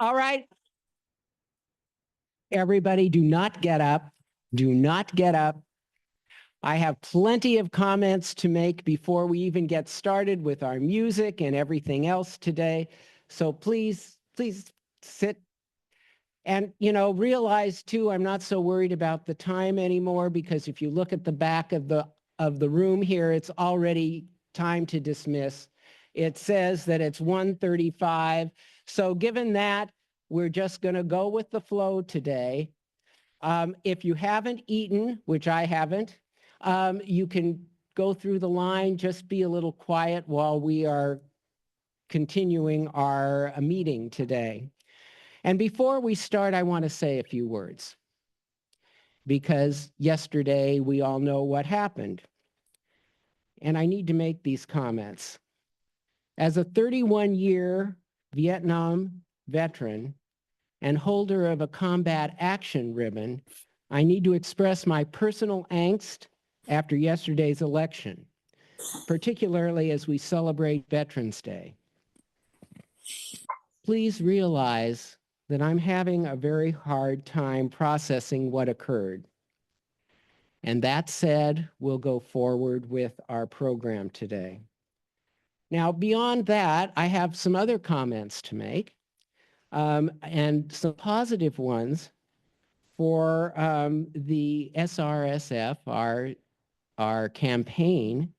All right. Everybody, do not get up. Do not get up. I have plenty of comments to make before we even get started with our music and everything else today. So please sit. And, realize too, I'm not so worried about the time anymore, because if you look at the back of the room here, it's already time to dismiss. It says that it's 1:35. So given that, we're just going to go with the flow today. If you haven't eaten, which I haven't, you can go through the line. Just be a little quiet while we are continuing our meeting today. And before we start, I want to say a few words, because yesterday we all know what happened. And I need to make these comments. As a 31-year Vietnam veteran and holder of a combat action ribbon, I need to express my personal angst after yesterday's election, particularly as we celebrate Veterans Day. Please realize that I'm having a very hard time processing what occurred. And that said, we'll go forward with our program today. Now, beyond that, I have some other comments to make, and some positive ones for the SRSF. Our campaign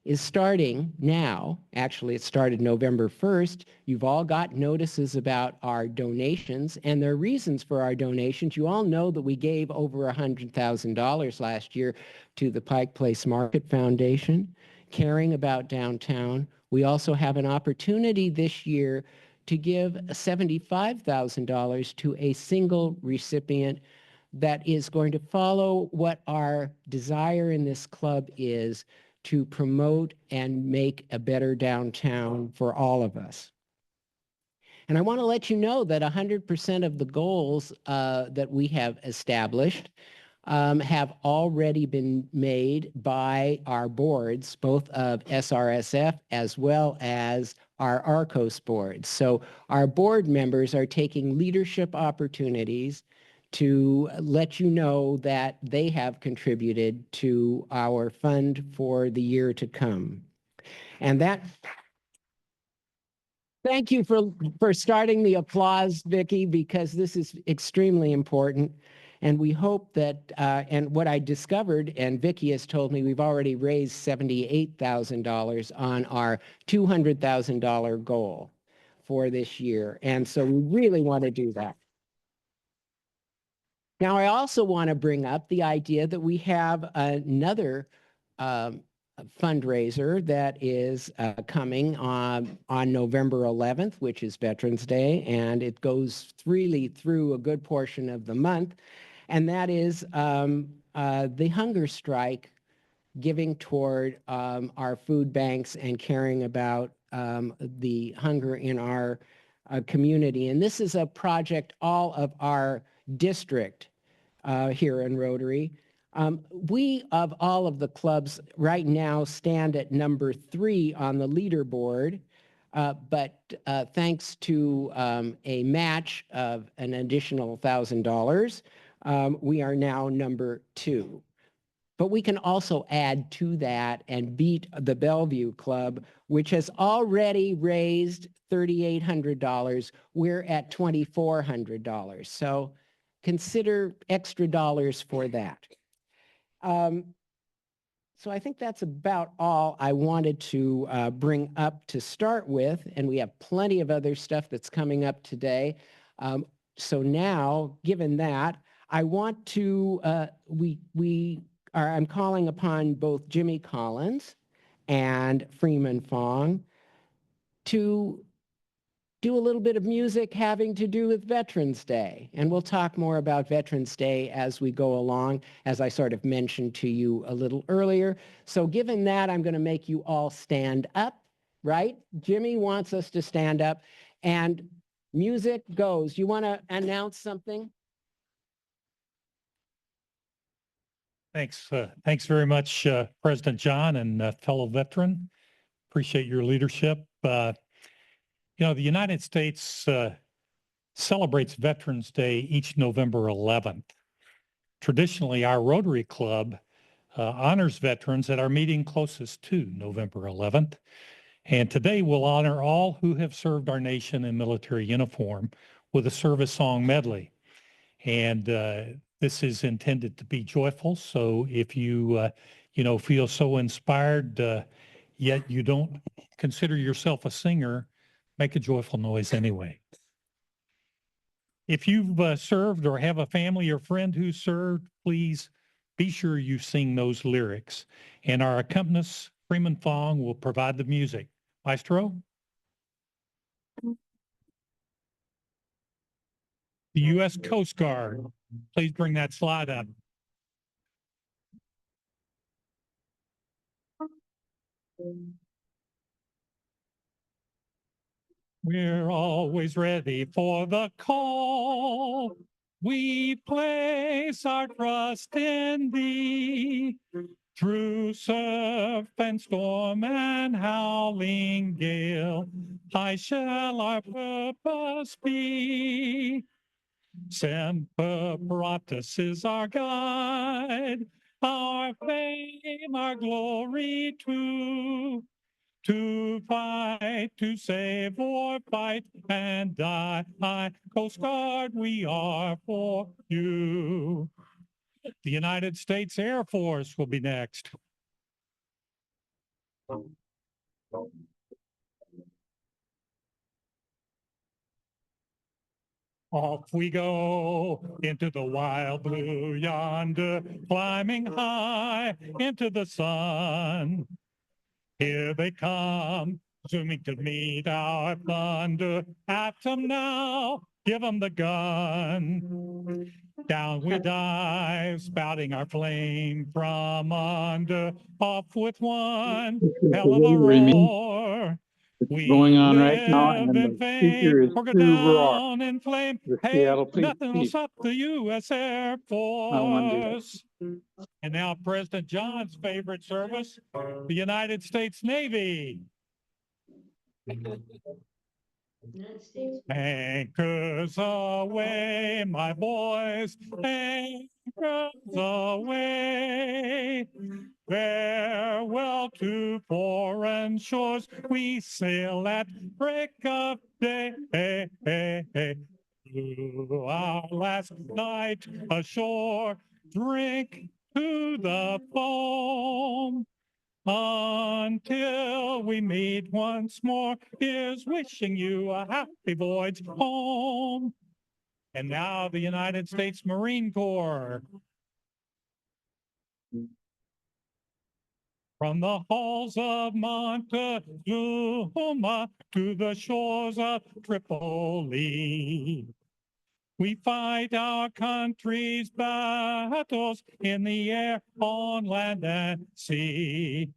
is starting now. Actually, it started November 1st. You've all got notices about our donations and their reasons for our donations. You all know that we gave over $100,000 last year to the Pike Place Market Foundation, caring about downtown. We also have an opportunity this year to give $75,000 to a single recipient that is going to follow what our desire in this club is, to promote and make a better downtown for all of us. And I want to let you know that 100% of the goals that we have established have already been made by our boards, both of SRSF as well as our ARCOS boards. So our board members are taking leadership opportunities to let you know that they have contributed to our fund for the year to come. And that, thank you for starting the applause, Vicki, because this is extremely important. And we hope that, and what I discovered, and Vicki has told me, we've already raised $78,000 on our $200,000 goal for this year. And so we really want to do that. Now, I also want to bring up the idea that we have another fundraiser that is coming on November 11th, which is Veterans Day, and it goes really through a good portion of the month, and that is the hunger strike, giving toward our food banks and caring about the hunger in our community. And this is a project all of our district here in Rotary. We, of all of the clubs right now, stand at number 3 on the leaderboard, but thanks to a match of an additional $1,000, we are now number 2. But we can also add to that and beat the Bellevue Club, which has already raised $3,800. We're at $2,400. So consider extra dollars for that. So I think that's about all I wanted to bring up to start with, and we have plenty of other stuff that's coming up today. So now, given that, I want to, I'm calling upon both Jimmy Collins and Freeman Fong to do a little bit of music having to do with Veterans Day. And we'll talk more about Veterans Day as we go along, as I sort of mentioned to you a little earlier. So given that, I'm going to make you all stand up, right? Jimmy wants us to stand up, and music goes. You want to announce something? Thanks. Thanks very much, President John and fellow veteran. Appreciate your leadership. The United States celebrates Veterans Day each November 11th. Traditionally, our Rotary Club honors veterans at our meeting closest to November 11th. And today we'll honor all who have served our nation in military uniform with a service song medley. And this is intended to be joyful. So if you, feel so inspired, yet you don't consider yourself a singer, make a joyful noise anyway. If you've served or have a family or friend who served, please be sure you sing those lyrics. And our accompanist, Freeman Fong, will provide the music. Maestro? The U.S. Coast Guard, please bring that slide up. We're always ready for the call. We place our trust in thee. Through surf and storm and howling gale, high shall our purpose be. Semper Paratus is our guide, our fame, our glory too. To fight, to save or fight and die, Coast Guard, we are for you. The United States Air Force will be next. Off we go into the wild blue yonder, climbing high into the sun. Here they come, zooming to meet our thunder. At them now, give them the gun. Down we dive, spouting our flame from under. Off with one hell of a roar. We Going on right now, live and in the fame, speaker is or go Sue Rahr, down in flame. the Hey, Seattle Police nothing will Chief. stop the U.S. Air On Monday. Force. And now President John's favorite service, the United States Navy. United States. Anchors away, my boys, anchors away. Farewell to foreign shores, we sail at break of day. To our last night ashore, drink to the foam. Until we meet once more, here's wishing you a happy voyage home. And now the United States Marine Corps. From the halls of Montezuma to the shores of Tripoli, we fight our country's battles in the air, on land and sea.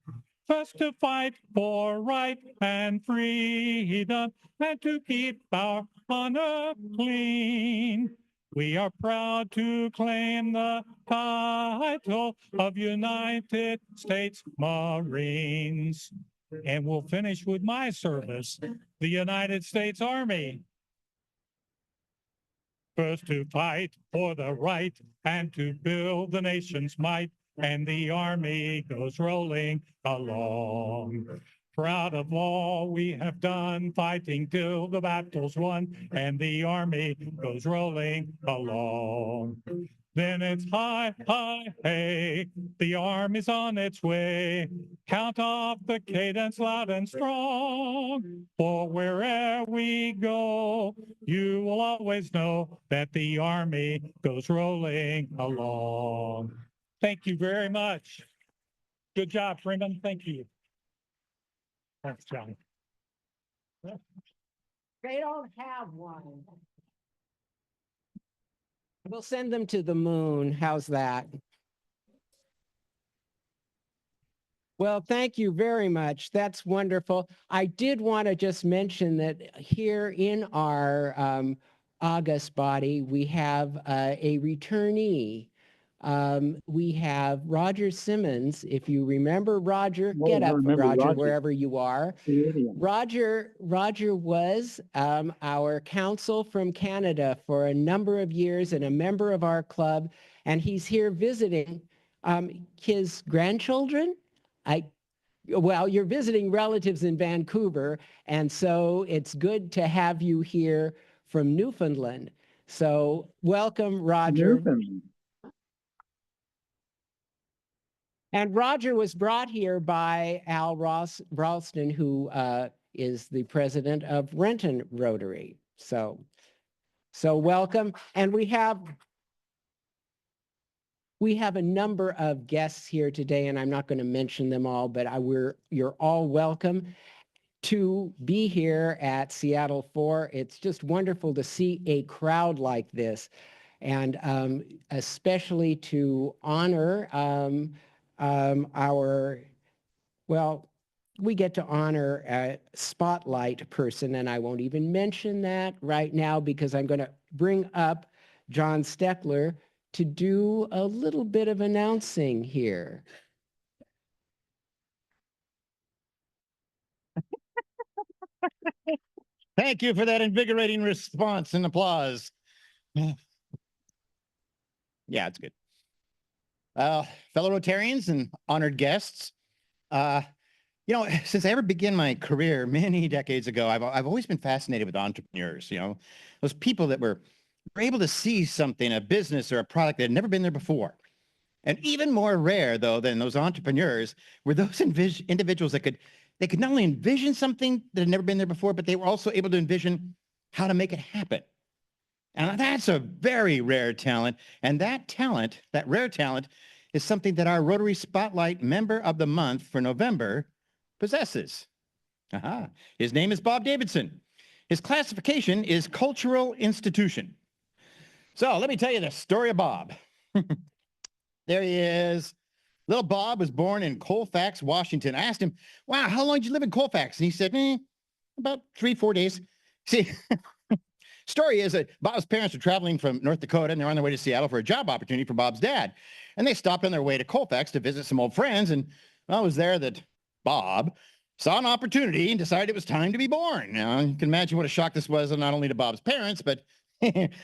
First to fight for right and freedom, and to keep our honor clean. We are proud to claim the title of United States Marines. And we'll finish with my service, the United States Army. First to fight for the right and to build the nation's might, and the army goes rolling along. Proud of all we have done, fighting till the battle's won, and the army goes rolling along. Then it's hi, hi, hey, the army's on its way. Count off the cadence loud and strong, for wherever we go, you will always know that the army goes rolling along. Thank you very much. Good job, Freeman. Thank you. Thanks, John. They don't have one. We'll send them to the moon. How's that? Well, thank you very much. That's wonderful. I did want to just mention that here in our August body, we have a returnee. We have Roger Simmons. If you remember Roger, Oh, get I up, remember Roger, Roger. wherever you are. Canadian. Roger was our counsel from Canada for a number of years and a member of our club, and he's here visiting his grandchildren. Well, you're visiting relatives in Vancouver, and so it's good to have you here from Newfoundland. So welcome, Roger. Newfoundland. And Roger was brought here by Al Ralston, who is the president of Renton Rotary. So welcome. And we have a number of guests here today, and I'm not going to mention them all, but you're all welcome to be here at Seattle 4. It's just wonderful to see a crowd like this, and especially to honor we get to honor a spotlight person, and I won't even mention that right now because I'm going to bring up John Steckler to do a little bit of announcing here. Thank you for that invigorating response and applause. Yeah, it's good. Fellow Rotarians and honored guests, since I ever began my career many decades ago, I've always been fascinated with entrepreneurs, those people that were able to see something, a business or a product that had never been there before. And even more rare, though, than those entrepreneurs were those individuals that could not only envision something that had never been there before, but they were also able to envision how to make it happen. And that's a very rare talent. And that rare talent, is something that our Rotary Spotlight Member of the Month for November possesses. His name is Bob Davidson. His classification is Cultural Institution. So let me tell you the story of Bob. There he is. Little Bob was born in Colfax, Washington. I asked him, wow, how long did you live in Colfax? And he said, about 3-4 days. See, story is that Bob's parents were traveling from North Dakota, and they're on their way to Seattle for a job opportunity for Bob's dad. And they stopped on their way to Colfax to visit some old friends. And well, it was there that Bob saw an opportunity and decided it was time to be born. Now, you can imagine what a shock this was, not only to Bob's parents, but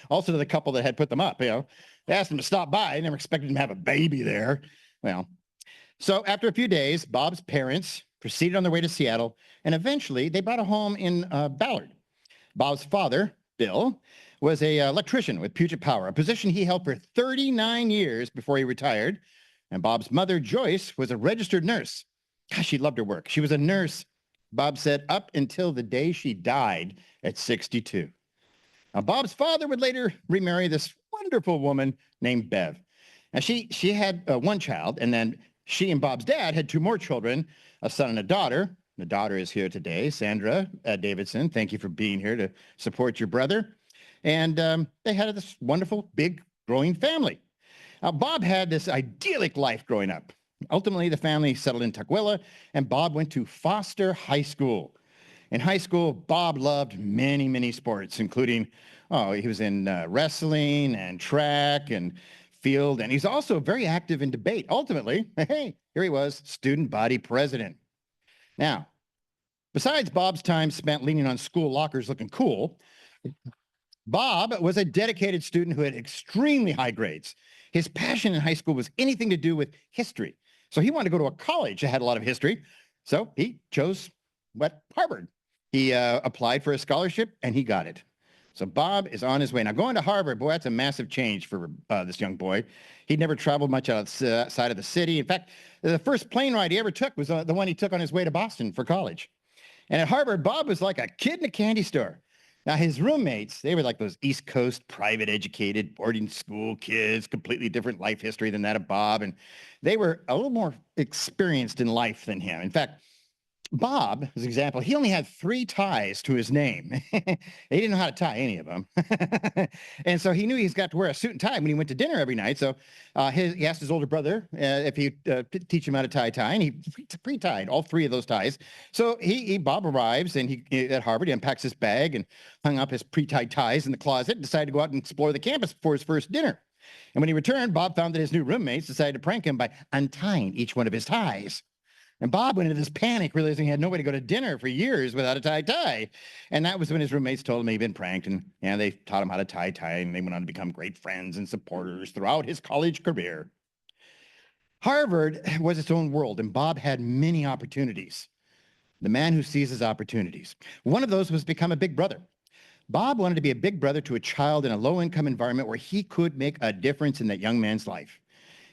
also to the couple that had put them up. They asked him to stop by. They never expected him to have a baby there. Well, so after a few days, Bob's parents proceeded on their way to Seattle, and eventually they bought a home in Ballard. Bob's father, Bill, was an electrician with Puget Power, a position he held for 39 years before he retired. And Bob's mother, Joyce, was a registered nurse. Gosh, she loved her work. She was a nurse, Bob said, up until the day she died at 62. Now, Bob's father would later remarry this wonderful woman named Bev. And she had one child, and then she and Bob's dad had 2 more children, a son and a daughter. The daughter is here today, Sandra Davidson. Thank you for being here to support your brother. And they had this wonderful, big, growing family. Now, Bob had this idyllic life growing up. Ultimately, the family settled in Tukwila, and Bob went to Foster High School. In high school, Bob loved many, many sports, including, he was in wrestling and track and field, and he's also very active in debate. Ultimately, hey, here he was, student body president. Now, besides Bob's time spent leaning on school lockers looking cool, Bob was a dedicated student who had extremely high grades. His passion in high school was anything to do with history. So he wanted to go to a college that had a lot of history. So he chose Harvard. He applied for a scholarship and he got it. So Bob is on his way. Now, going to Harvard, boy, that's a massive change for this young boy. He'd never traveled much outside of the city. In fact, the first plane ride he ever took was the one he took on his way to Boston for college. And at Harvard, Bob was like a kid in a candy store. Now, his roommates, they were like those East Coast private educated boarding school kids, completely different life history than that of Bob. And they were a little more experienced in life than him. In fact, Bob, as an example, he only had 3 ties to his name. He didn't know how to tie any of them. And so he knew he's got to wear a suit and tie when he went to dinner every night. So he asked his older brother if he'd teach him how to tie, and he pre-tied all 3 of those ties. So Bob arrives and he at Harvard, he unpacks his bag and hung up his pre-tied ties in the closet and decided to go out and explore the campus before his first dinner. And when he returned, Bob found that his new roommates decided to prank him by untying each one of his ties. And Bob went into this panic, realizing he had no way to go to dinner for years without a tie. And that was when his roommates told him he'd been pranked. And they taught him how to tie, and they went on to become great friends and supporters throughout his college career. Harvard was its own world, and Bob had many opportunities. The man who seizes opportunities. One of those was become a big brother. Bob wanted to be a big brother to a child in a low-income environment where he could make a difference in that young man's life.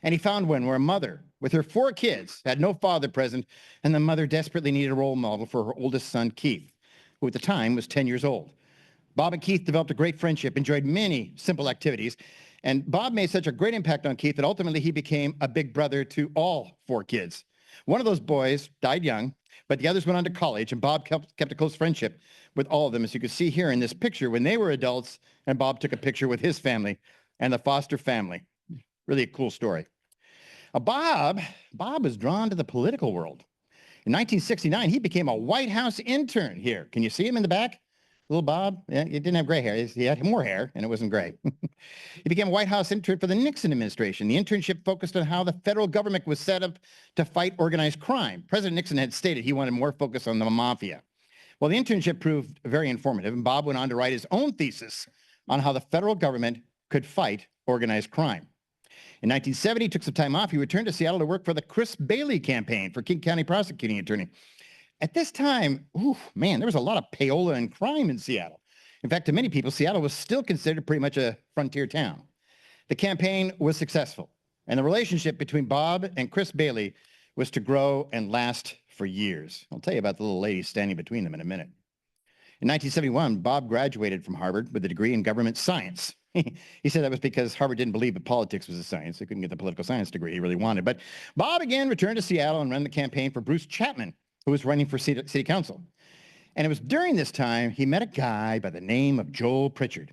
And he found one where a mother with her 4 kids had no father present, and the mother desperately needed a role model for her oldest son, Keith, who at the time was 10 years old. Bob and Keith developed a great friendship, enjoyed many simple activities, and Bob made such a great impact on Keith that ultimately he became a big brother to all 4 kids. One of those boys died young, but the others went on to college, and Bob kept a close friendship with all of them, as you can see here in this picture, when they were adults, and Bob took a picture with his family and the Foster family. Really a cool story. Bob was drawn to the political world. In 1969, he became a White House intern here. Can you see him in the back? Little Bob, yeah, he didn't have gray hair. He had more hair, and it wasn't gray. He became a White House intern for the Nixon administration. The internship focused on how the federal government was set up to fight organized crime. President Nixon had stated he wanted more focus on the mafia. Well, the internship proved very informative, and Bob went on to write his own thesis on how the federal government could fight organized crime. In 1970, he took some time off. He returned to Seattle to work for the Chris Bailey campaign for King County prosecuting attorney. At this time, there was a lot of payola and crime in Seattle. In fact, to many people, Seattle was still considered pretty much a frontier town. The campaign was successful, and the relationship between Bob and Chris Bailey was to grow and last for years. I'll tell you about the little lady standing between them in a minute. In 1971, Bob graduated from Harvard with a degree in government science. He said that was because Harvard didn't believe that politics was a science. He couldn't get the political science degree he really wanted. But Bob again returned to Seattle and ran the campaign for Bruce Chapman, who was running for city council. And it was during this time he met a guy by the name of Joel Pritchard,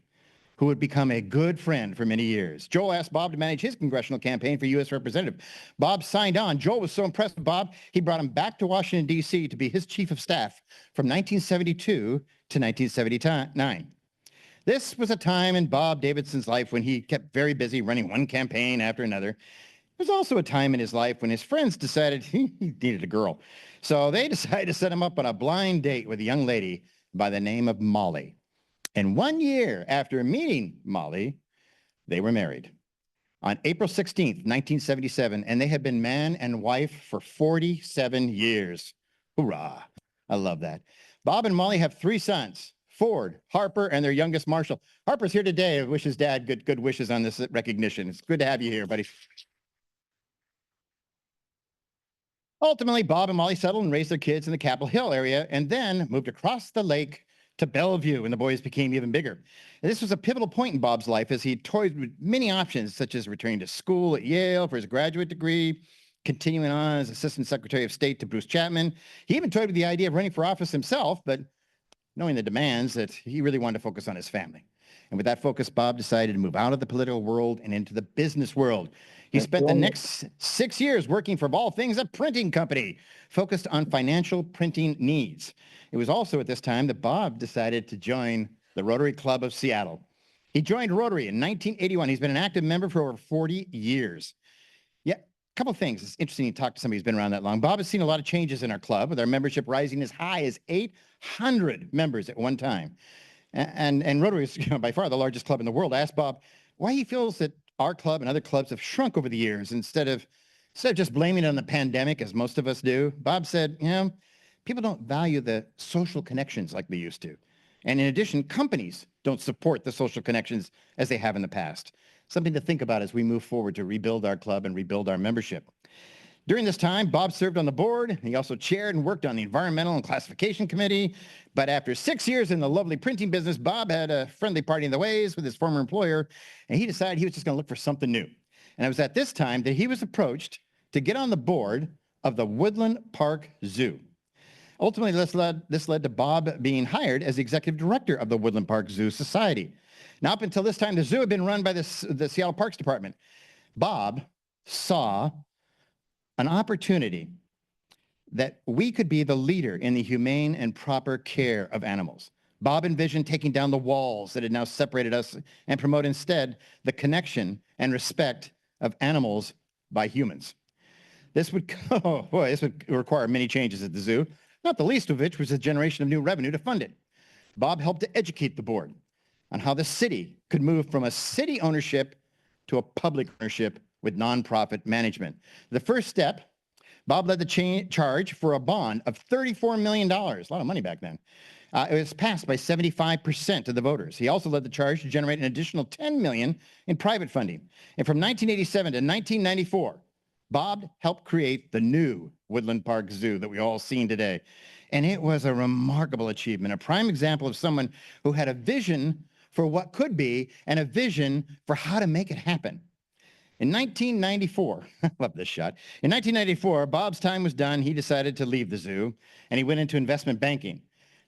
who would become a good friend for many years. Joel asked Bob to manage his congressional campaign for U.S. representative. Bob signed on. Joel was so impressed with Bob, he brought him back to Washington, D.C. to be his chief of staff from 1972 to 1979. This was a time in Bob Davidson's life when he kept very busy running one campaign after another. It was also a time in his life when his friends decided he needed a girl. So they decided to set him up on a blind date with a young lady by the name of Molly. And 1 year after meeting Molly, they were married on April 16th, 1977, and they had been man and wife for 47 years. Hoorah. I love that. Bob and Molly have 3 sons, Ford, Harper, and their youngest, Marshall. Harper's here today. I wish his dad good wishes on this recognition. It's good to have you here, buddy. Ultimately, Bob and Molly settled and raised their kids in the Capitol Hill area and then moved across the lake to Bellevue when the boys became even bigger. And this was a pivotal point in Bob's life as he toyed with many options, such as returning to school at Yale for his graduate degree, continuing on as Assistant Secretary of State to Bruce Chapman. He even toyed with the idea of running for office himself, but knowing the demands that he really wanted to focus on his family. And with that focus, Bob decided to move out of the political world and into the business world. He spent the next 6 years working for, of all things, a printing company focused on financial printing needs. It was also at this time that Bob decided to join the Rotary Club of Seattle. He joined Rotary in 1981. He's been an active member for over 40 years. Yeah, a couple of things. It's interesting to talk to somebody who's been around that long. Bob has seen a lot of changes in our club, with our membership rising as high as 800 members at one time. And Rotary is by far the largest club in the world. I asked Bob why he feels that our club and other clubs have shrunk over the years instead of just blaming it on the pandemic, as most of us do. Bob said, people don't value the social connections like they used to. And in addition, companies don't support the social connections as they have in the past. Something to think about as we move forward to rebuild our club and rebuild our membership. During this time, Bob served on the board. He also chaired and worked on the Environmental and Classification Committee. But after 6 years in the lovely printing business, Bob had a friendly party in the ways with his former employer, and he decided he was just going to look for something new. And it was at this time that he was approached to get on the board of the Woodland Park Zoo. Ultimately, this led to Bob being hired as the executive director of the Woodland Park Zoo Society. Now, up until this time, the zoo had been run by the Seattle Parks Department. Bob saw an opportunity that we could be the leader in the humane and proper care of animals. Bob envisioned taking down the walls that had now separated us and promote instead the connection and respect of animals by humans. This would, oh boy, this would require many changes at the zoo, not the least of which was a generation of new revenue to fund it. Bob helped to educate the board on how the city could move from a city ownership to a public ownership with nonprofit management. The first step, Bob led the charge for a bond of $34 million, a lot of money back then. It was passed by 75% of the voters. He also led the charge to generate an additional $10 million in private funding. And from 1987 to 1994, Bob helped create the new Woodland Park Zoo that we all seen today. And it was a remarkable achievement, a prime example of someone who had a vision for what could be and a vision for how to make it happen. In 1994, I love this shot. In 1994, Bob's time was done. He decided to leave the zoo and he went into investment banking.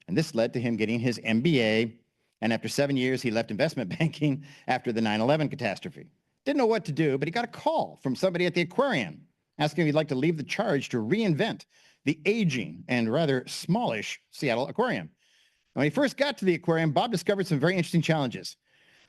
And this led to him getting his MBA. And after 7 years, he left investment banking after the 9/11 catastrophe. Didn't know what to do, but he got a call from somebody at the aquarium asking if he'd like to leave the charge to reinvent the aging and rather smallish Seattle aquarium. When he first got to the aquarium, Bob discovered some very interesting challenges.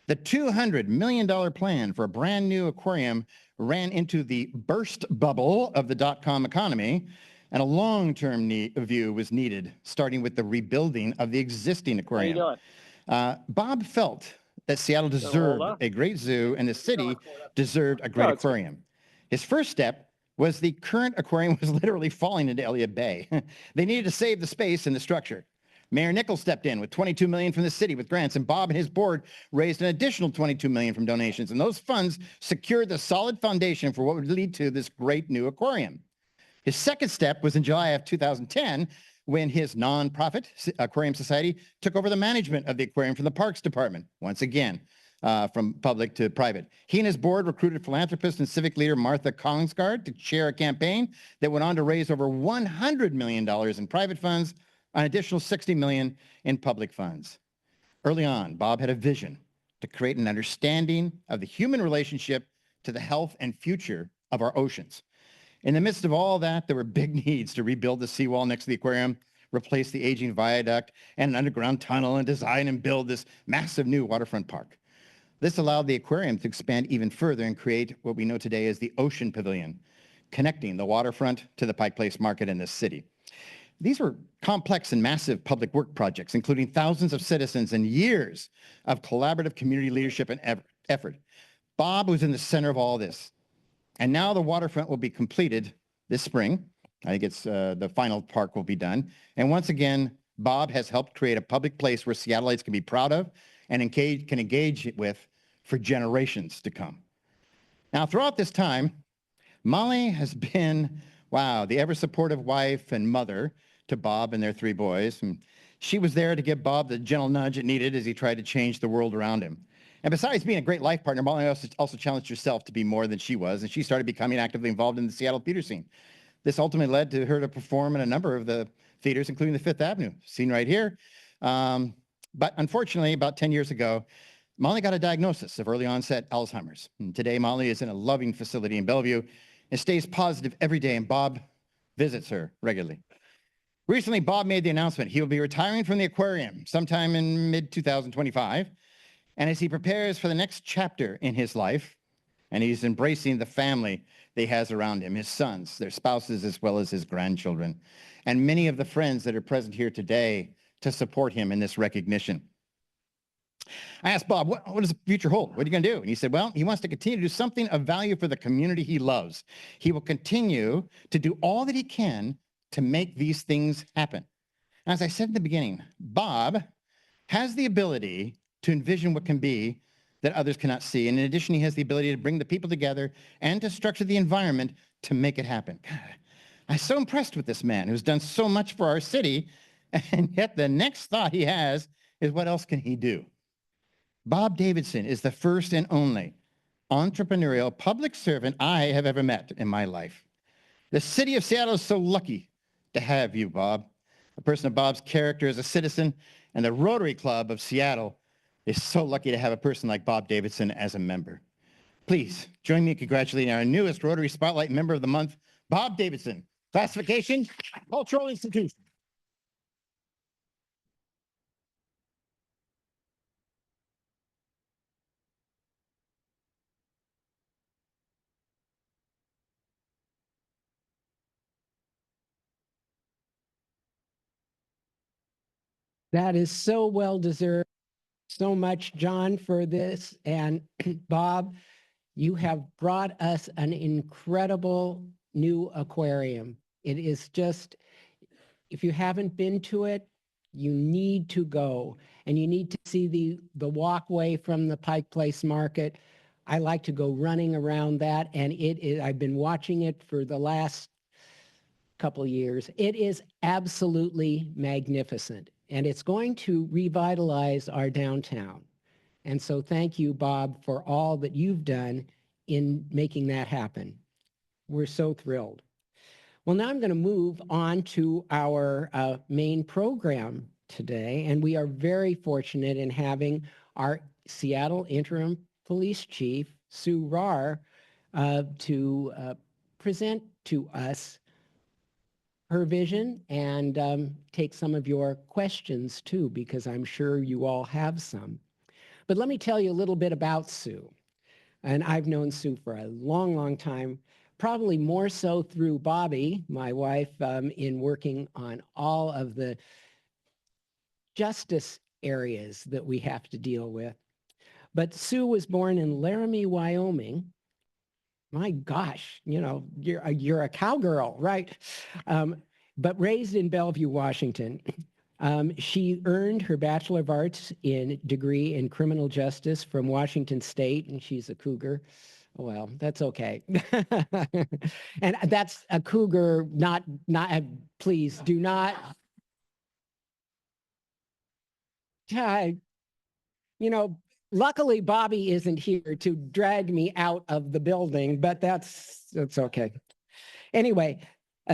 The $200 million plan for a brand new aquarium ran into the burst bubble of the dot-com economy, and a long-term view was needed, starting with the rebuilding of the existing How you aquarium. doing? Bob felt that Seattle deserved up? a great zoo and the city deserved a great No, it's good. aquarium. His first step was the current aquarium was literally falling into Elliott Bay. They needed to save the space and the structure. Mayor Nichols stepped in with $22 million from the city with grants, and Bob and his board raised an additional $22 million from donations. And those funds secured the solid foundation for what would lead to this great new aquarium. His second step was in July of 2010, when his nonprofit aquarium society took over the management of the aquarium from the Parks Department, once again, from public to private. He and his board recruited philanthropist and civic leader Martha Kongsgaard to chair a campaign that went on to raise over $100 million in private funds, an additional $60 million in public funds. Early on, Bob had a vision to create an understanding of the human relationship to the health and future of our oceans. In the midst of all that, there were big needs to rebuild the seawall next to the aquarium, replace the aging viaduct and an underground tunnel, and design and build this massive new waterfront park. This allowed the aquarium to expand even further and create what we know today as the Ocean Pavilion, connecting the waterfront to the Pike Place Market in this city. These were complex and massive public work projects, including thousands of citizens and years of collaborative community leadership and effort. Bob was in the center of all this. And now the waterfront will be completed this spring. I think it's the final park will be done. And once again, Bob has helped create a public place where Seattleites can be proud of and can engage with for generations to come. Now, throughout this time, Molly has been, wow, the ever-supportive wife and mother to Bob and their 3 boys. And she was there to give Bob the gentle nudge it needed as he tried to change the world around him. And besides being a great life partner, Molly also challenged herself to be more than she was, and she started becoming actively involved in the Seattle theater scene. This ultimately led to her to perform in a number of the theaters, including the Fifth Avenue, seen right here. But unfortunately, about 10 years ago, Molly got a diagnosis of early onset Alzheimer's. And today, Molly is in a loving facility in Bellevue and stays positive every day, and Bob visits her regularly. Recently, Bob made the announcement he will be retiring from the aquarium sometime in mid-2025. And as he prepares for the next chapter in his life, and he's embracing the family that he has around him, his sons, their spouses, as well as his grandchildren, and many of the friends that are present here today to support him in this recognition. I asked Bob, what does the future hold? What are you going to do? And he said, well, he wants to continue to do something of value for the community he loves. He will continue to do all that he can to make these things happen. And as I said in the beginning, Bob has the ability to envision what can be that others cannot see. And in addition, he has the ability to bring the people together and to structure the environment to make it happen. God, I'm so impressed with this man who's done so much for our city, and yet the next thought he has is, what else can he do? Bob Davidson is the first and only entrepreneurial public servant I have ever met in my life. The city of Seattle is so lucky to have you, Bob. A person of Bob's character as a citizen, and the Rotary Club of Seattle is so lucky to have a person like Bob Davidson as a member. Please join me in congratulating our newest Rotary Spotlight Member of the Month, Bob Davidson. Classification, Cultural Institution. That is so well deserved. So much, John, for this. And Bob, you have brought us an incredible new aquarium. It is just, if you haven't been to it, you need to go, and you need to see the walkway from the Pike Place Market. I like to go running around that, and I've been watching it for the last couple of years. It is absolutely magnificent, and it's going to revitalize our downtown. And so thank you, Bob, for all that you've done in making that happen. We're so thrilled. Well, now I'm going to move on to our main program today, and we are very fortunate in having our Seattle Interim Police Chief, Sue Rahr, to present to us her vision and take some of your questions too, because I'm sure you all have some. But let me tell you a little bit about Sue. And I've known Sue for a long, long time, probably more so through Bobby, my wife, in working on all of the justice areas that we have to deal with. But Sue was born in Laramie, Wyoming. My gosh, you're a cowgirl, right? But raised in Bellevue, Washington. She earned her Bachelor of Arts degree in criminal justice from Washington State, and she's a cougar. Well, that's okay. And that's a cougar, not, please do not. Luckily Bobby isn't here to drag me out of the building, but that's okay. Anyway,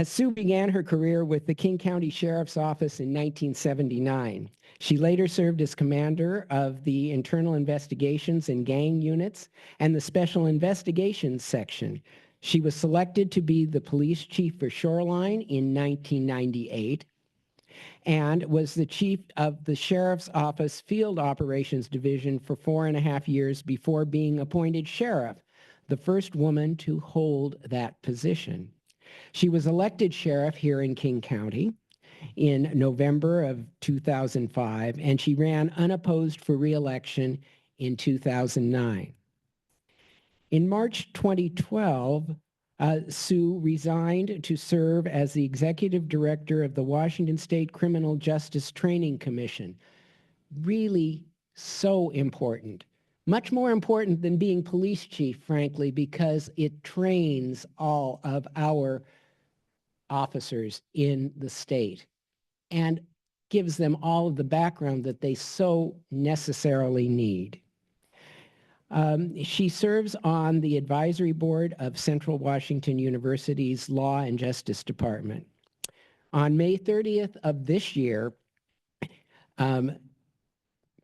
Sue began her career with the King County Sheriff's Office in 1979. She later served as commander of the Internal Investigations and Gang Units and the Special Investigations Section. She was selected to be the police chief for Shoreline in 1998 and was the chief of the Sheriff's Office Field Operations Division for 4.5 years before being appointed sheriff, the first woman to hold that position. She was elected sheriff here in King County in November of 2005, and she ran unopposed for re-election in 2009. In March 2012, Sue resigned to serve as the executive director of the Washington State Criminal Justice Training Commission. Really so important. Much more important than being police chief, frankly, because it trains all of our officers in the state and gives them all of the background that they so necessarily need. She serves on the advisory board of Central Washington University's Law and Justice Department. On May 30th of this year,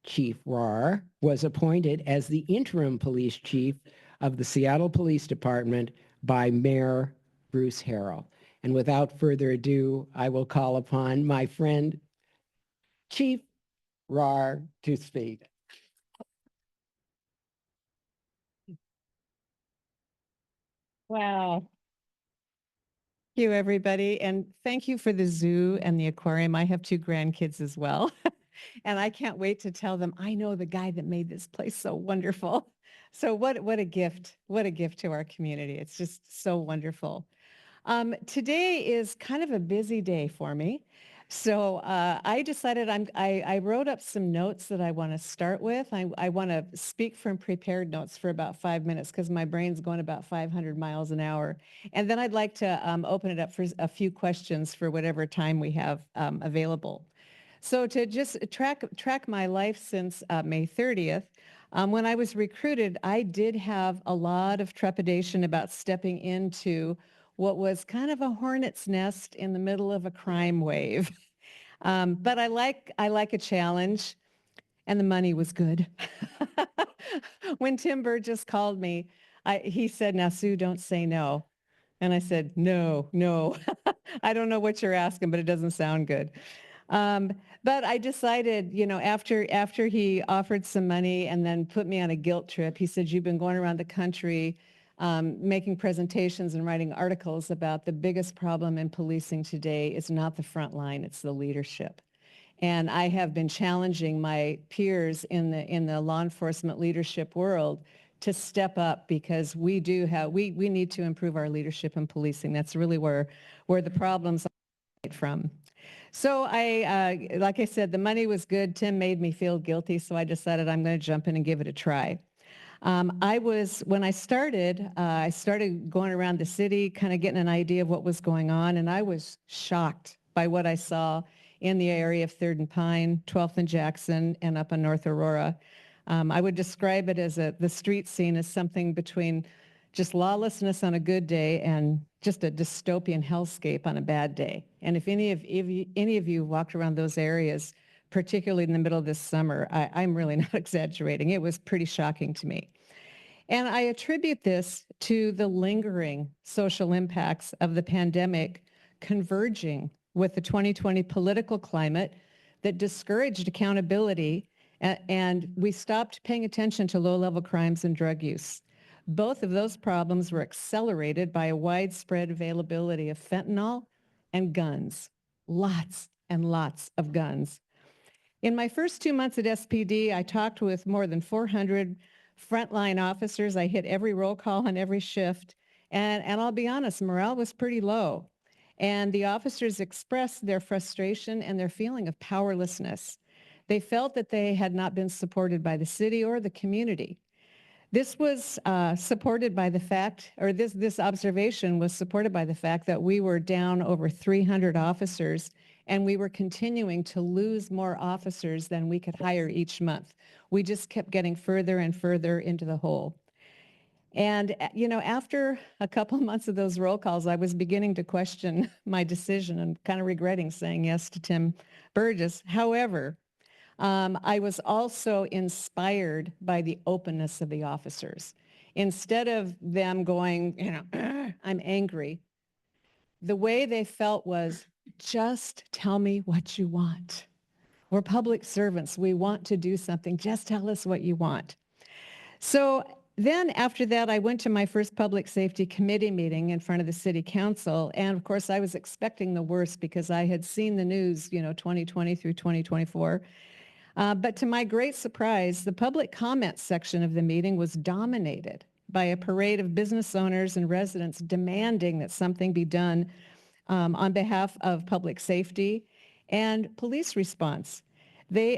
Chief Rahr was appointed as the interim police chief of the Seattle Police Department by Mayor Bruce Harrell. And without further ado, I will call upon my friend, Chief Rahr, to speak. Wow. Thank you, everybody. And thank you for the zoo and the aquarium. I have 2 grandkids as well. And I can't wait to tell them, I know the guy that made this place so wonderful. So what a gift. What a gift to our community. It's just so wonderful. Today is kind of a busy day for me. So I decided I wrote up some notes that I want to start with. I want to speak from prepared notes for about 5 minutes because my brain's going about 500 miles an hour. And then I'd like to open it up for a few questions for whatever time we have available. So to just track my life since May 30th, when I was recruited, I did have a lot of trepidation about stepping into what was kind of a hornet's nest in the middle of a crime wave. But I like a challenge, and the money was good. When Tim Burgess called me, he said, "Now, Sue, don't say no." And I said, no. I don't know what you're asking, but it doesn't sound good. But I decided, after he offered some money and then put me on a guilt trip, he said, "You've been going around the country making presentations and writing articles about the biggest problem in policing today is not the front line, it's the leadership." And I have been challenging my peers in the law enforcement leadership world to step up, because we need to improve our leadership in policing. That's really where the problems are from. So like I said, the money was good. Tim made me feel guilty, so I decided I'm going to jump in and give it a try. When I started going around the city, kind of getting an idea of what was going on, and I was shocked by what I saw in the area of 3rd and Pine, 12th and Jackson, and up in North Aurora. I would describe it as the street scene as something between just lawlessness on a good day and just a dystopian hellscape on a bad day. And if any of you walked around those areas, particularly in the middle of this summer, I'm really not exaggerating. It was pretty shocking to me. And I attribute this to the lingering social impacts of the pandemic converging with the 2020 political climate that discouraged accountability, and we stopped paying attention to low-level crimes and drug use. Both of those problems were accelerated by a widespread availability of fentanyl and guns, lots and lots of guns. In my first 2 months at SPD, I talked with more than 400 frontline officers. I hit every roll call on every shift. And I'll be honest, morale was pretty low. And the officers expressed their frustration and their feeling of powerlessness. They felt that they had not been supported by the city or the community. This was supported by the fact, or this observation was supported by the fact that we were down over 300 officers, and we were continuing to lose more officers than we could hire each month. We just kept getting further and further into the hole. And, after a couple months of those roll calls, I was beginning to question my decision and kind of regretting saying yes to Tim Burgess. However, I was also inspired by the openness of the officers. Instead of them going, I'm angry, the way they felt was, just tell me what you want. We're public servants. We want to do something. Just tell us what you want. So then after that, I went to my first public safety committee meeting in front of the city council. And of course, I was expecting the worst because I had seen the news, 2020 through 2024. But to my great surprise, the public comment section of the meeting was dominated by a parade of business owners and residents demanding that something be done on behalf of public safety and police response.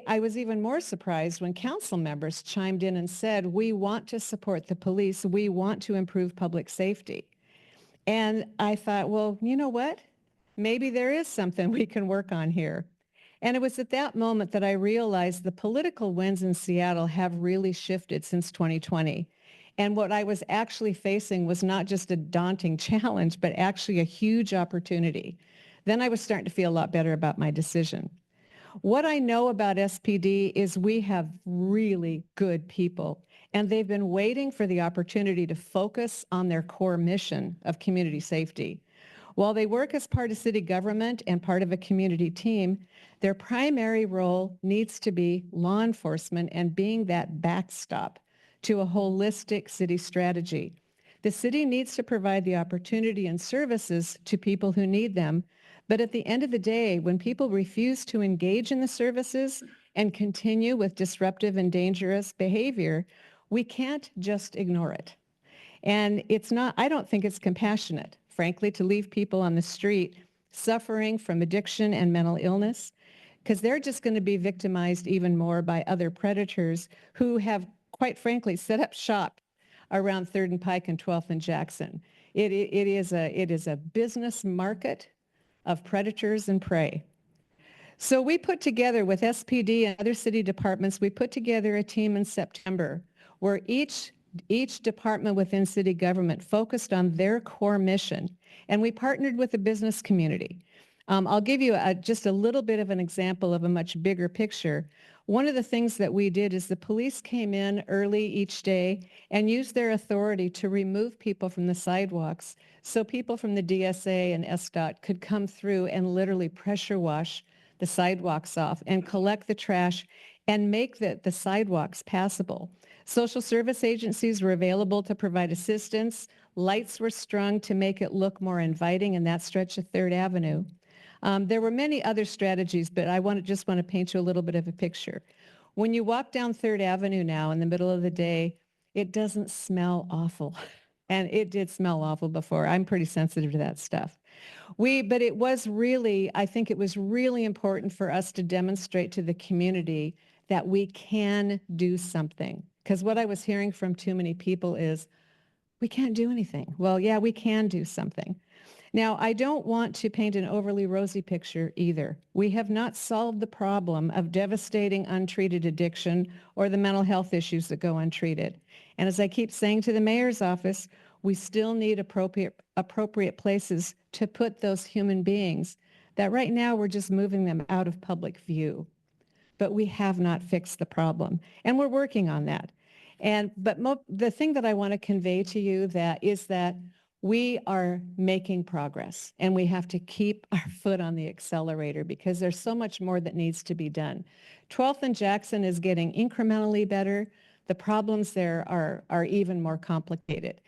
I was even more surprised when council members chimed in and said, we want to support the police, we want to improve public safety. And I thought, well, you know what? Maybe there is something we can work on here. And it was at that moment that I realized the political winds in Seattle have really shifted since 2020. And what I was actually facing was not just a daunting challenge, but actually a huge opportunity. Then I was starting to feel a lot better about my decision. What I know about SPD is we have really good people, and they've been waiting for the opportunity to focus on their core mission of community safety. While they work as part of city government and part of a community team, their primary role needs to be law enforcement and being that backstop to a holistic city strategy. The city needs to provide the opportunity and services to people who need them, but at the end of the day, when people refuse to engage in the services and continue with disruptive and dangerous behavior, we can't just ignore it. And I don't think it's compassionate, frankly, to leave people on the street suffering from addiction and mental illness, because they're just going to be victimized even more by other predators who have, quite frankly, set up shop around 3rd and Pike and 12th and Jackson. It is a business market of predators and prey. So we put together with SPD and other city departments, we put together a team in September where each department within city government focused on their core mission, and we partnered with the business community. I'll give you just a little bit of an example of a much bigger picture. One of the things that we did is the police came in early each day and used their authority to remove people from the sidewalks so people from the DSA and SDOT could come through and literally pressure wash the sidewalks off and collect the trash and make the sidewalks passable. Social service agencies were available to provide assistance. Lights were strung to make it look more inviting in that stretch of 3rd Avenue. There were many other strategies, but just want to paint you a little bit of a picture. When you walk down 3rd Avenue now in the middle of the day, it doesn't smell awful. And it did smell awful before. I'm pretty sensitive to that stuff. But it was really, I think it was really important for us to demonstrate to the community that we can do something. Because what I was hearing from too many people is, we can't do anything. Well, yeah, we can do something. Now, I don't want to paint an overly rosy picture either. We have not solved the problem of devastating untreated addiction or the mental health issues that go untreated. And as I keep saying to the mayor's office, we still need appropriate places to put those human beings that right now we're just moving them out of public view. But we have not fixed the problem, and we're working on that. But the thing that I want to convey to you is that we are making progress, and we have to keep our foot on the accelerator because there's so much more that needs to be done. 12th and Jackson is getting incrementally better. The problems there are even more complicated.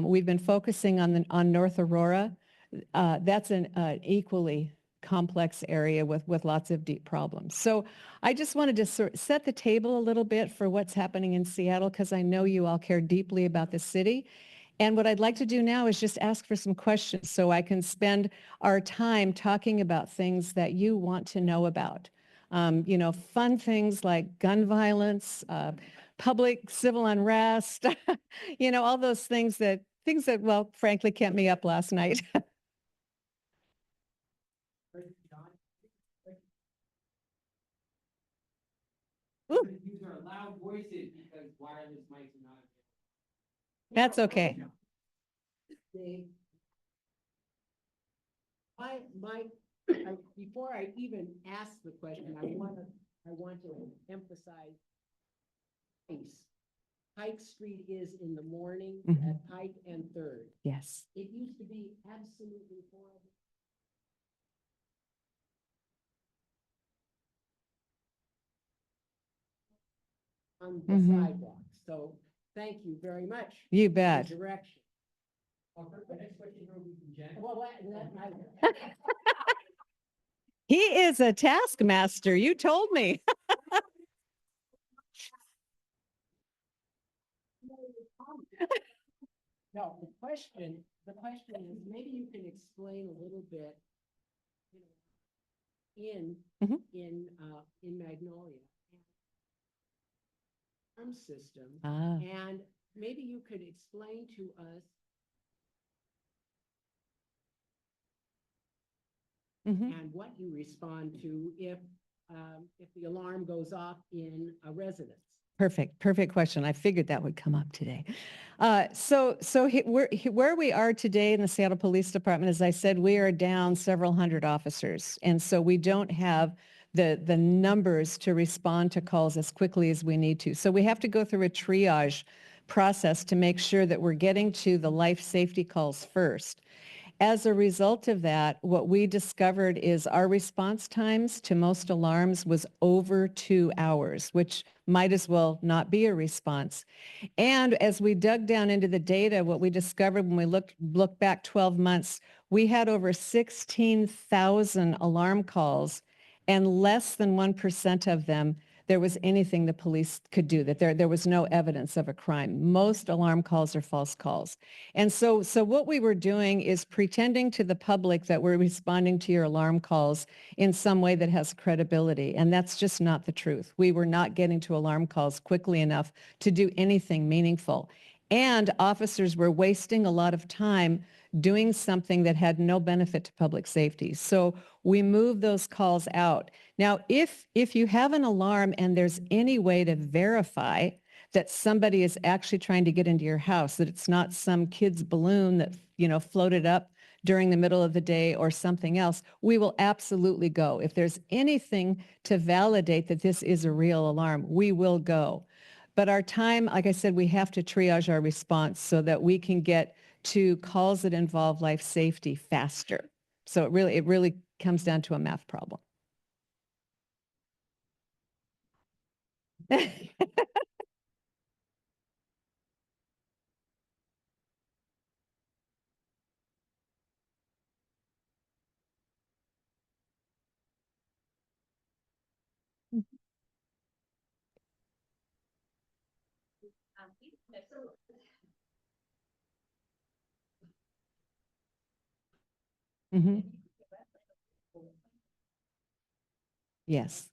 We've been focusing on North Aurora. That's an equally complex area with lots of deep problems. So I just wanted to sort of set the table a little bit for what's happening in Seattle because I know you all care deeply about the city. And what I'd like to do now is just ask for some questions so I can spend our time talking about things that you want to know about. Fun things like gun violence, public civil unrest, all those things that, well, frankly, kept me up last night. Ooh. These are loud voices because wireless mics are not. That's okay. Before I even ask the question, I want to emphasize pace. Pike Street is in the morning at Pike and 3rd. Yes. It used to be absolutely horrible. On the sidewalk. So thank you very much. You for the bet. Direction. The next question will be from Jen. Well, He is a taskmaster. You told me. No, the question is, maybe you can explain a little bit, in Magnolia, alarm system, and maybe you could explain to us and what you respond to if the alarm goes off in a residence. Perfect question. I figured that would come up today. Where we are today in the Seattle Police Department, as I said, we are down several hundred officers. And so we don't have the numbers to respond to calls as quickly as we need to. So we have to go through a triage process to make sure that we're getting to the life safety calls first. As a result of that, what we discovered is our response times to most alarms was over 2 hours, which might as well not be a response. And as we dug down into the data, what we discovered when we looked back 12 months, we had over 16,000 alarm calls, and less than 1% of them there was anything the police could do, that there was no evidence of a crime. Most alarm calls are false calls. And so what we were doing is pretending to the public that we're responding to your alarm calls in some way that has credibility. And that's just not the truth. We were not getting to alarm calls quickly enough to do anything meaningful. And officers were wasting a lot of time doing something that had no benefit to public safety. So we moved those calls out. Now, if you have an alarm and there's any way to verify that somebody is actually trying to get into your house, that it's not some kid's balloon that, floated up during the middle of the day or something else, we will absolutely go. If there's anything to validate that this is a real alarm, we will go. But our time, like I said, we have to triage our response so that we can get to calls that involve life safety faster. So it really comes down to a math problem. Mhm. Yes.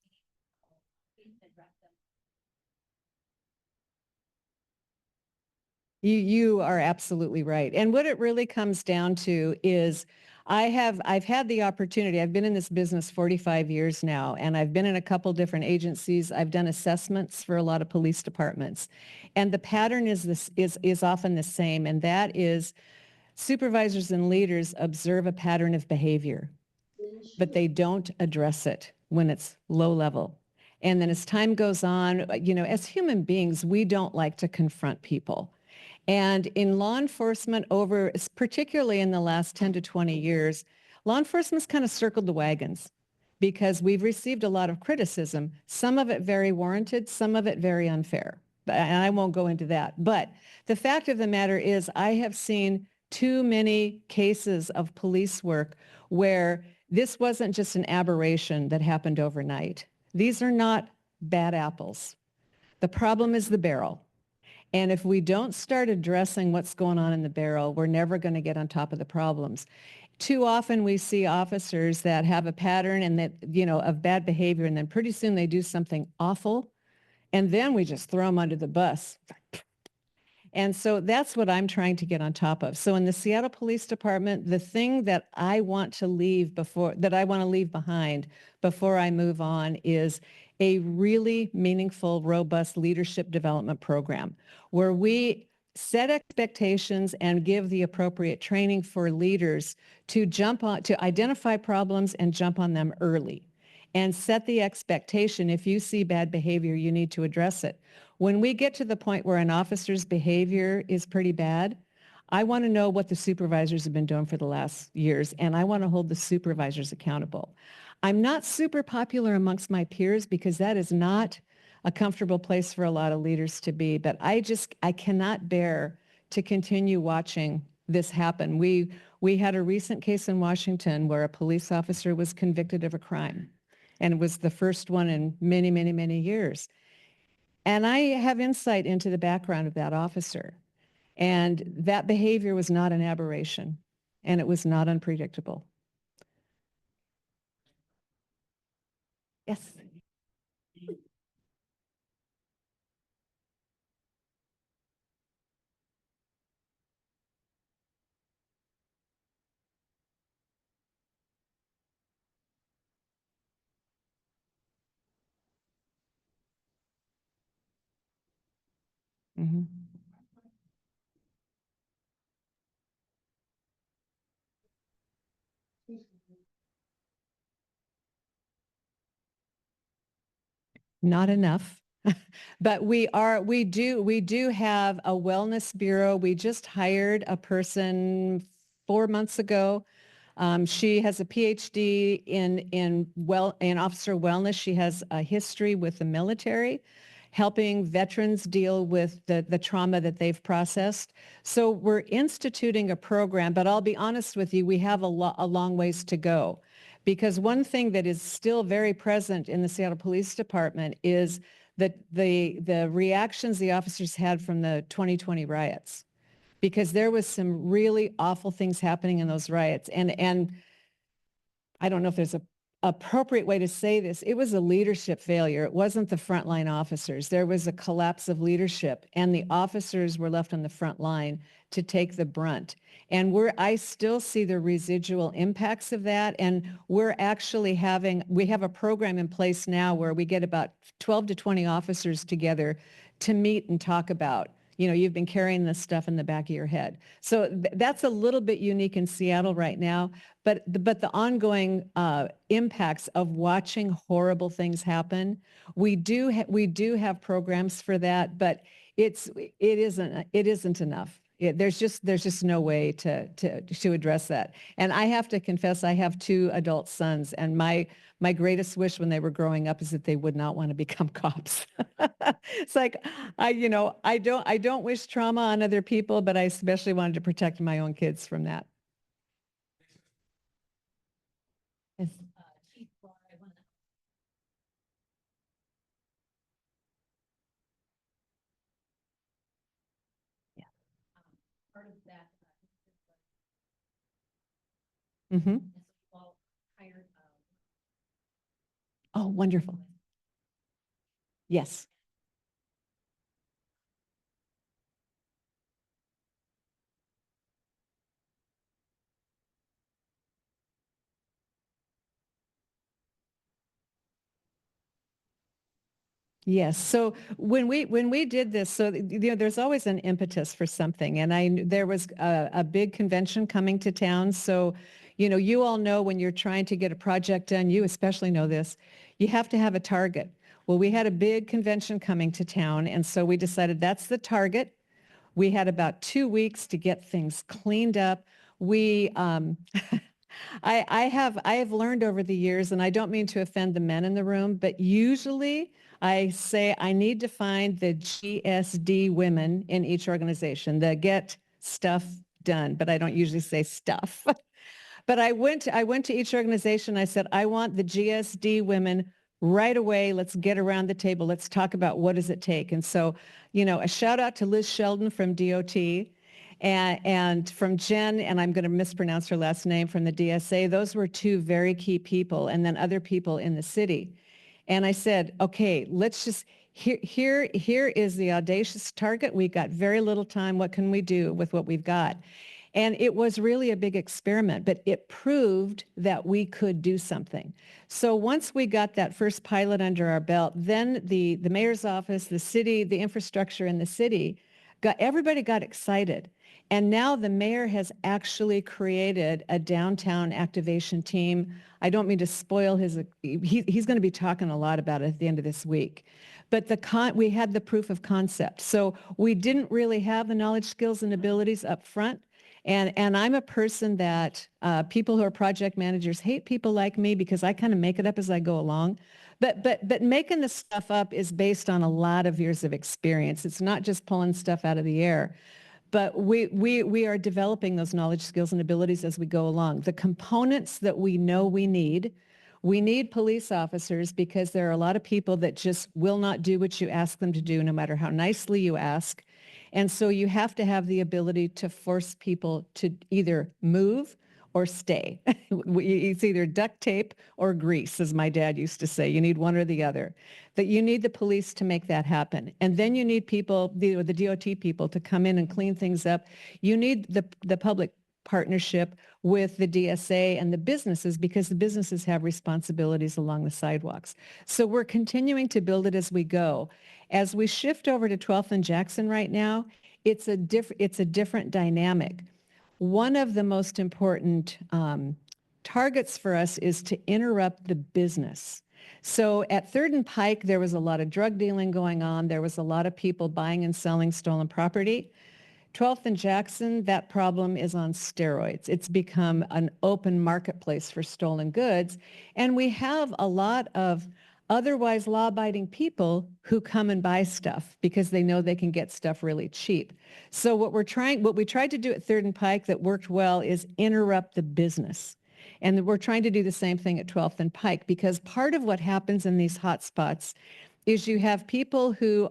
You are absolutely right. And what it really comes down to is I've had the opportunity. I've been in this business 45 years now, and I've been in a couple different agencies. I've done assessments for a lot of police departments. And the pattern is often the same, and that is supervisors and leaders observe a pattern of behavior, but they don't address it when it's low level. And then as time goes on, as human beings, we don't like to confront people. And in law enforcement particularly in the last 10 to 20 years, law enforcement's kind of circled the wagons because we've received a lot of criticism, some of it very warranted, some of it very unfair. And I won't go into that. But the fact of the matter is I have seen too many cases of police work where this wasn't just an aberration that happened overnight. These are not bad apples. The problem is the barrel. And if we don't start addressing what's going on in the barrel, we're never going to get on top of the problems. Too often we see officers that have a pattern and that, of bad behavior, and then pretty soon they do something awful, and then we just throw them under the bus. And so that's what I'm trying to get on top of. So in the Seattle Police Department, the thing that I want to leave behind before I move on is a really meaningful, robust leadership development program where we set expectations and give the appropriate training for leaders to identify problems and jump on them early and set the expectation. If you see bad behavior, you need to address it. When we get to the point where an officer's behavior is pretty bad, I want to know what the supervisors have been doing for the last years, and I want to hold the supervisors accountable. I'm not super popular amongst my peers because that is not a comfortable place for a lot of leaders to be, but I cannot bear to continue watching this happen. We had a recent case in Washington where a police officer was convicted of a crime, and it was the first one in many, many, many years. And I have insight into the background of that officer. And that behavior was not an aberration, and it was not unpredictable. Yes. Mhm. Not enough. But we do have a wellness bureau. We just hired a person 4 months ago. She has a PhD in officer wellness. She has a history with the military, helping veterans deal with the trauma that they've processed. So we're instituting a program, but I'll be honest with you, we have a long ways to go. Because one thing that is still very present in the Seattle Police Department is that the reactions the officers had from the 2020 riots, because there was some really awful things happening in those riots. And I don't know if there's a appropriate way to say this. It was a leadership failure. It wasn't the frontline officers. There was a collapse of leadership, and the officers were left on the front line to take the brunt. And I still see the residual impacts of that. And we have a program in place now where we get about 12 to 20 officers together to meet and talk about, you've been carrying this stuff in the back of your head. So that's a little bit unique in Seattle right now. But the ongoing impacts of watching horrible things happen, we do have programs for that, but it isn't enough. There's just no way to address that. And I have to confess, I have 2 adult sons, and my greatest wish when they were growing up is that they would not want to become cops. It's like, I don't wish trauma on other people, but I especially wanted to protect my own kids from that. Yes. Mhm. Oh, wonderful. Yes. Yes. So when we did this, so there's always an impetus for something, and there was a big convention coming to town. So, you all know when you're trying to get a project done, you especially know this, you have to have a target. Well, we had a big convention coming to town, and so we decided that's the target. We had about 2 weeks to get things cleaned up. We I have learned over the years, and I don't mean to offend the men in the room, but usually I say I need to find the GSD women in each organization that get stuff done, but I don't usually say stuff. But I went to each organization. I said, I want the GSD women right away. Let's get around the table. Let's talk about what does it take. And so, a shout out to Liz Sheldon from DOT and from Jen, and I'm going to mispronounce her last name, from the DSA. Those were two very key people, and then other people in the city. And I said, okay, let's just, here is the audacious target. We've got very little time. What can we do with what we've got? And it was really a big experiment, but it proved that we could do something. So once we got that first pilot under our belt, then the mayor's office, the city, the infrastructure in the city, everybody got excited. And now the mayor has actually created a downtown activation team. I don't mean to spoil he's going to be talking a lot about it at the end of this week. But we had the proof of concept. So we didn't really have the knowledge, skills, and abilities up front. And I'm a person that people who are project managers hate people like me because I kind of make it up as I go along. But making this stuff up is based on a lot of years of experience. It's not just pulling stuff out of the air. But we are developing those knowledge, skills, and abilities as we go along. The components that we know we need police officers because there are a lot of people that just will not do what you ask them to do, no matter how nicely you ask. And so you have to have the ability to force people to either move or stay. It's either duct tape or grease, as my dad used to say. You need one or the other. That you need the police to make that happen. And then you need people, the DOT people, to come in and clean things up. You need the public partnership with the DSA and the businesses because the businesses have responsibilities along the sidewalks. So we're continuing to build it as we go. As we shift over to 12th and Jackson right now, it's a different dynamic. One of the most important targets for us is to interrupt the business. So at 3rd and Pike, there was a lot of drug dealing going on. There was a lot of people buying and selling stolen property. 12th and Jackson, that problem is on steroids. It's become an open marketplace for stolen goods. And we have a lot of otherwise law-abiding people who come and buy stuff because they know they can get stuff really cheap. So what we tried to do at 3rd and Pike that worked well is interrupt the business. And we're trying to do the same thing at 12th and Pike because part of what happens in these hot spots is you have people who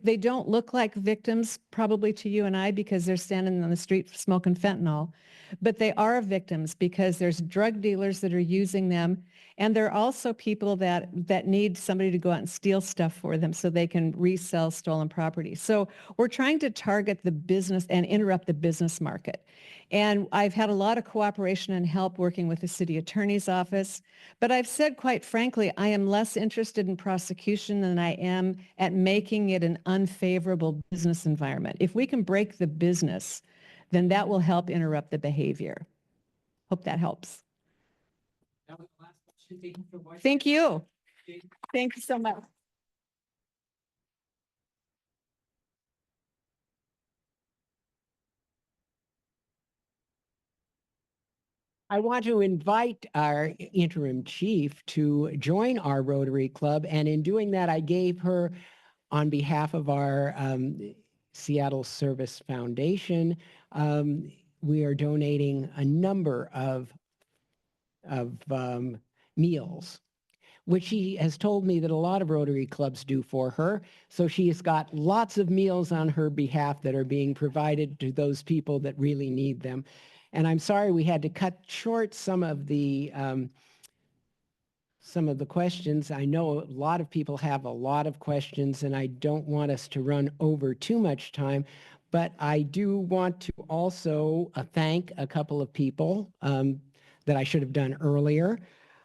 they don't look like victims probably to you and I because they're standing on the street smoking fentanyl, but they are victims because there's drug dealers that are using them. And there are also people that need somebody to go out and steal stuff for them so they can resell stolen property. So we're trying to target the business and interrupt the business market. And I've had a lot of cooperation and help working with the city attorney's office. But I've said, quite frankly, I am less interested in prosecution than I am at making it an unfavorable business environment. If we can break the business, then that will help interrupt the behavior. Hope that helps. Thank you. Thank you so much. I want to invite our interim chief to join our Rotary Club. And in doing that, I gave her, on behalf of our Seattle Service Foundation, we are donating a number of meals. which she has told me that a lot of Rotary clubs do for her. So she has got lots of meals on her behalf that are being provided to those people that really need them. And I'm sorry we had to cut short some of the questions. I know a lot of people have a lot of questions, and I don't want us to run over too much time, but I do want to also thank a couple of people that I should have done earlier.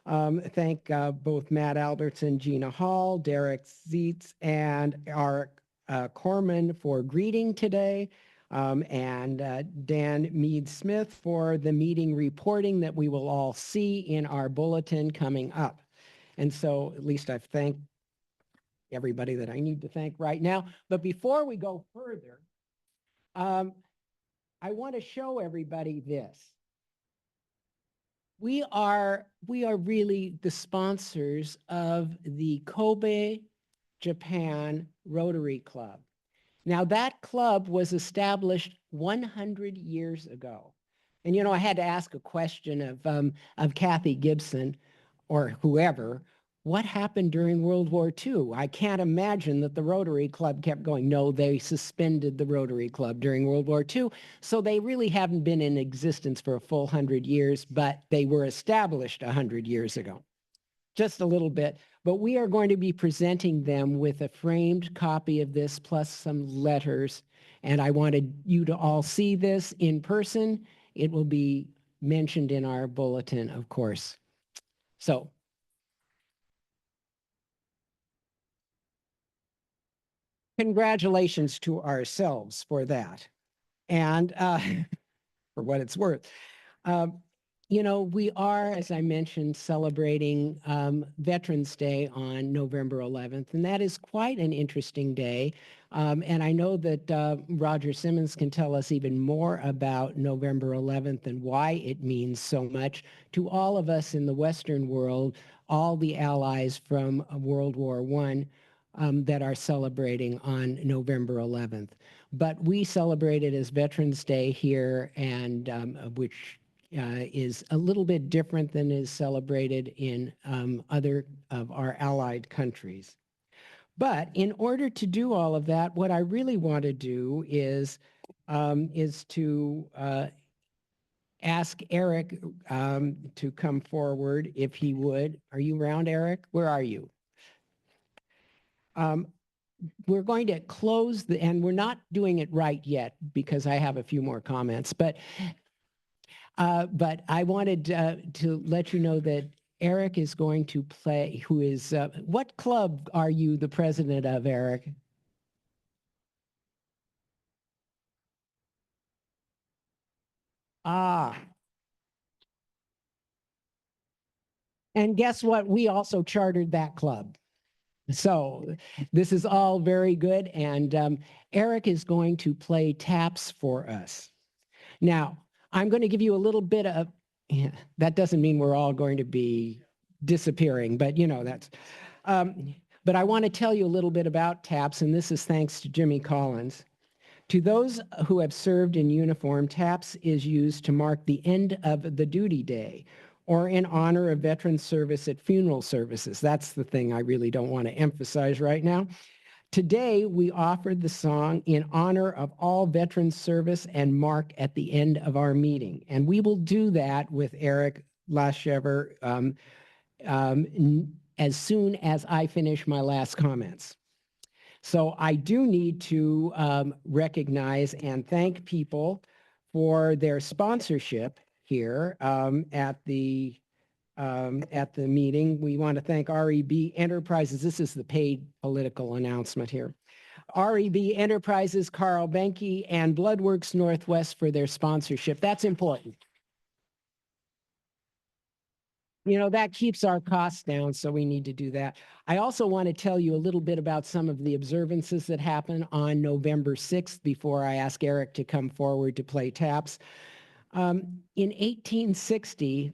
Thank both Matt Albertson, Gina Hall, Derek Zietz, and our Corman for greeting today, and Dan Mead-Smith for the meeting reporting that we will all see in our bulletin coming up. And so at least I've thanked everybody that I need to thank right now. But before we go further, I want to show everybody this. We are really the sponsors of the Kobe, Japan Rotary Club. Now that club was established 100 years ago. And you know, I had to ask a question of Kathy Gibson or whoever, what happened during World War II? I can't imagine that the Rotary Club kept going. No, they suspended the Rotary Club during World War II. So they really haven't been in existence for a full 100 years, but they were established 100 years ago. Just a little bit. But we are going to be presenting them with a framed copy of this plus some letters. And I wanted you to all see this in person. It will be mentioned in our bulletin, of course. So congratulations to ourselves for that. And for what it's worth. You know, we are, as I mentioned, celebrating Veterans Day on November 11th, and that is quite an interesting day. And I know that Roger Simmons can tell us even more about November 11th and why it means so much to all of us in the Western world, all the allies from World War I that are celebrating on November 11th. But we celebrate it as Veterans Day here, and which is a little bit different than is celebrated in other of our allied countries. But in order to do all of that, what I really want to do is to ask Eric to come forward if he would. Are you around, Eric? Where are you? We're going to close and we're not doing it right yet because I have a few more comments, but I wanted to let you know that Eric is going to play, who is, what club are you the president of, Eric? Ah. And guess what? We also chartered that club. So this is all very good. And Eric is going to play taps for us. Now, I'm going to give you a little bit of, that doesn't mean we're all going to be disappearing, but you know, that's, but I want to tell you a little bit about TAPS, and this is thanks to Jimmy Collins. To those who have served in uniform, TAPS is used to mark the end of the duty day or in honor of veteran service at funeral services. That's the thing I really don't want to emphasize right now. Today, we offered the song in honor of all veterans service and mark at the end of our meeting. And we will do that with Eric Lashever as soon as I finish my last comments. So I do need to recognize and thank people for their sponsorship here at the meeting. We want to thank REB Enterprises. This is the paid political announcement here. REB Enterprises, Carl Benke, and Bloodworks Northwest for their sponsorship. That's important. You know, that keeps our costs down, so we need to do that. I also want to tell you a little bit about some of the observances that happen on November 6th before I ask Eric to come forward to play taps. In 1860,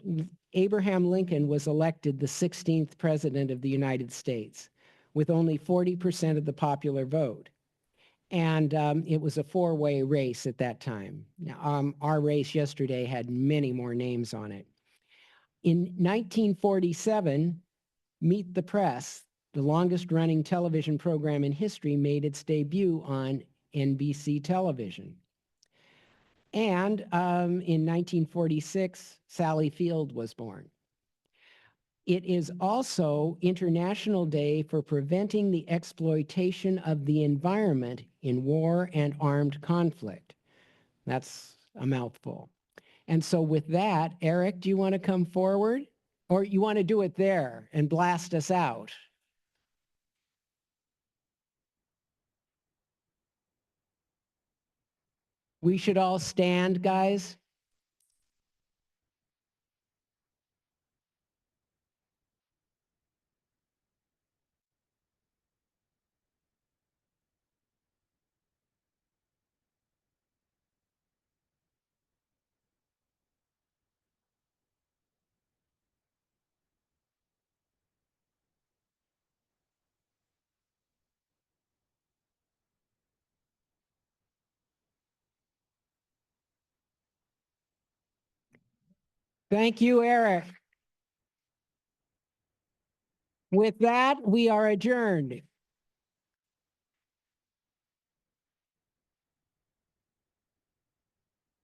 Abraham Lincoln was elected the 16th president of the United States with only 40% of the popular vote. And it was a four-way race at that time. Our race yesterday had many more names on it. In 1947, Meet the Press, the longest running television program in history, made its debut on NBC television. And in 1946, Sally Field was born. It is also International Day for Preventing the Exploitation of the Environment in War and Armed Conflict. That's a mouthful. And so with that, Eric, do you want to come forward? Or you want to do it there and blast us out? We should all stand, guys. Thank you, Eric. With that, we are adjourned.